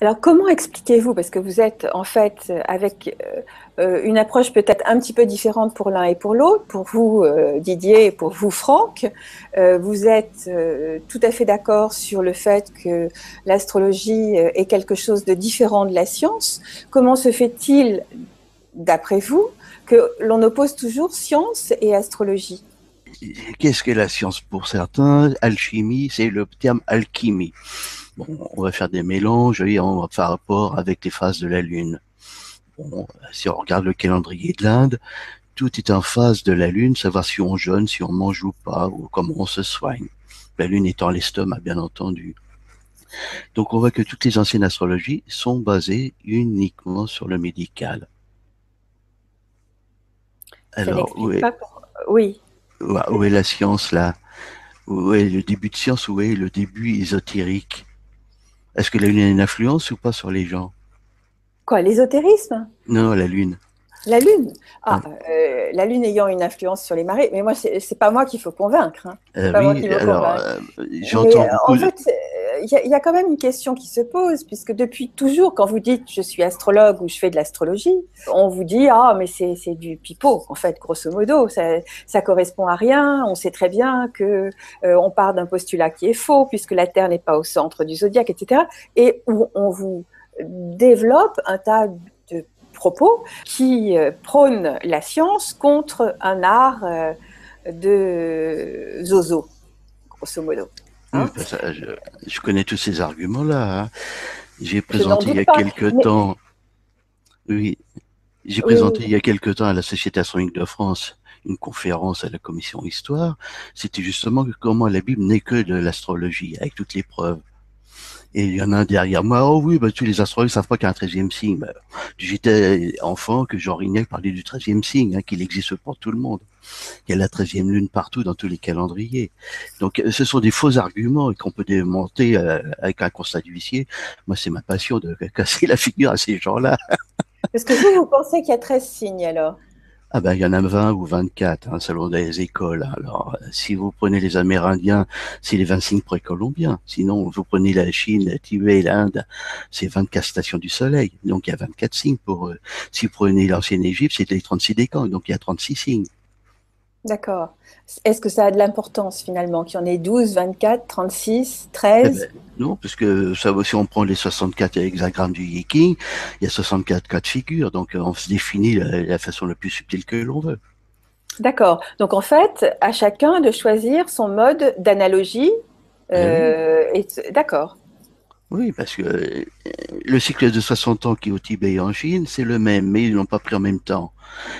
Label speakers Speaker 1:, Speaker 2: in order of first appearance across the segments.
Speaker 1: Alors, comment expliquez-vous, parce que vous êtes en fait avec une approche peut-être un petit peu différente pour l'un et pour l'autre, pour vous Didier et pour vous Franck, vous êtes tout à fait d'accord sur le fait que l'astrologie est quelque chose de différent de la science. Comment se fait-il, d'après vous, que l'on oppose toujours science et astrologie?
Speaker 2: Qu'est-ce que la science pour certains? Alchimie, c'est le terme alchimie. Bon, on va faire des mélanges et on va faire rapport avec les phases de la Lune. Bon, si on regarde le calendrier de l'Inde, tout est en phase de la Lune, savoir si on jeûne, si on mange ou pas, ou comment on se soigne. La Lune étant l'estomac, bien entendu. Donc on voit que toutes les anciennes astrologies sont basées uniquement sur le médical.
Speaker 1: Ça
Speaker 2: Alors,
Speaker 1: n'explique pas pour... Oui.
Speaker 2: où est la science là? Où est le début de science? Où est le début ésotérique? Est-ce que la Lune a une influence ou pas sur les gens?
Speaker 1: Quoi, l'ésotérisme?
Speaker 2: Non, la Lune.
Speaker 1: La Lune?
Speaker 2: Ouais.
Speaker 1: Ah, la Lune ayant une influence sur les marées, mais moi, c'est pas moi qu'il faut convaincre, hein. C'est pas moi
Speaker 2: Oui,
Speaker 1: qui veux
Speaker 2: alors
Speaker 1: convaincre. Mais
Speaker 2: j'entends beaucoup.
Speaker 1: en fait, il y a quand même une question qui se pose, puisque depuis toujours, quand vous dites je suis astrologue ou je fais de l'astrologie, on vous dit ah, mais c'est du pipeau, en fait, grosso modo. Ça correspond à rien. On sait très bien que on part d'un postulat qui est faux, puisque la Terre n'est pas au centre du zodiaque, etc. Et où on vous développe un tas de propos qui prônent la science contre un art de zozo, grosso modo.
Speaker 2: Oui,
Speaker 1: Hein,
Speaker 2: ben ça, je connais tous ces arguments-là, hein. J'ai
Speaker 1: je n'en
Speaker 2: présenté il y
Speaker 1: doute
Speaker 2: a
Speaker 1: pas.
Speaker 2: quelque
Speaker 1: Mais
Speaker 2: temps, oui, j'ai
Speaker 1: oui, oui,
Speaker 2: présenté il y a quelque temps à la Société astronomique de France une conférence à la commission Histoire. C'était justement comment la Bible n'est que de l'astrologie, avec toutes les preuves. Et il y en a un derrière moi, oh oui, bah, tous les astrologues ne savent pas qu'il y a un 13e signe. Bah, j'étais enfant que Jean Rignac parlait du 13e signe, hein, qu'il existe pour tout le monde. Il y a la 13e lune partout dans tous les calendriers. Donc ce sont des faux arguments qu'on peut démonter avec un constat d'huissier. Moi, c'est ma passion de casser la figure à ces gens-là.
Speaker 1: parce que vous pensez qu'il y a 13 signes alors?
Speaker 2: Ah ben, il y en a 20 ou 24, hein, selon les écoles. Alors, si vous prenez les Amérindiens, c'est les 25 précolombiens. Sinon, vous prenez la Chine, le Tibet, l'Inde, c'est 24 stations du soleil. Donc, il y a 24 signes pour eux. Si vous prenez l'ancienne Égypte, c'est les 36 décans. Donc, il y a 36 signes.
Speaker 1: D'accord. Est-ce que ça a de l'importance finalement, qu'il y en ait 12, 24, 36,
Speaker 2: Eh
Speaker 1: 13?
Speaker 2: ben, non, parce que ça, si on prend les 64 hexagrammes du Yiking, il y a 64 cas de figure. Donc, on se définit la façon la plus subtile que l'on veut.
Speaker 1: D'accord. Donc en fait, à chacun de choisir son mode d'analogie.
Speaker 2: Eh oui.
Speaker 1: D'accord.
Speaker 2: Oui, parce que le cycle de 60 ans qui est au Tibet et en Chine, c'est le même, mais ils l'ont pas pris en même temps.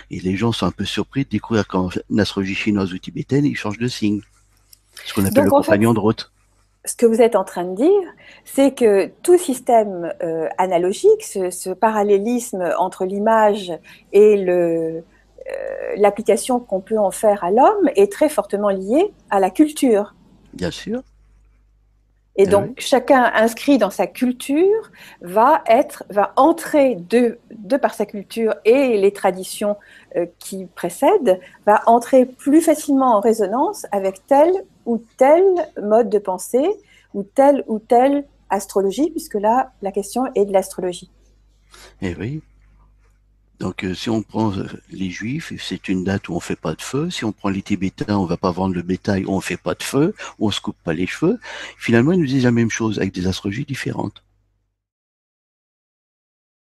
Speaker 2: Et les gens sont un peu surpris de découvrir qu'en astrologie chinoise ou tibétaine, ils changent de signe. Ce qu'on appelle le
Speaker 1: Donc en fait,
Speaker 2: compagnon de route.
Speaker 1: ce que vous êtes en train de dire, c'est que tout système analogique, ce parallélisme entre l'image et l'application qu'on peut en faire à l'homme est très fortement lié à la culture.
Speaker 2: Bien sûr.
Speaker 1: Et
Speaker 2: Eh
Speaker 1: donc,
Speaker 2: oui.
Speaker 1: chacun inscrit dans sa culture va entrer de par sa culture et les traditions qui précèdent, va entrer plus facilement en résonance avec tel ou tel mode de pensée ou telle astrologie, puisque là, la question est de l'astrologie.
Speaker 2: Eh oui. Donc, si on prend les Juifs, c'est une date où on fait pas de feu. Si on prend les Tibétains, on va pas vendre le bétail, on fait pas de feu, on se coupe pas les cheveux. Finalement, ils nous disent la même chose avec des astrologies différentes.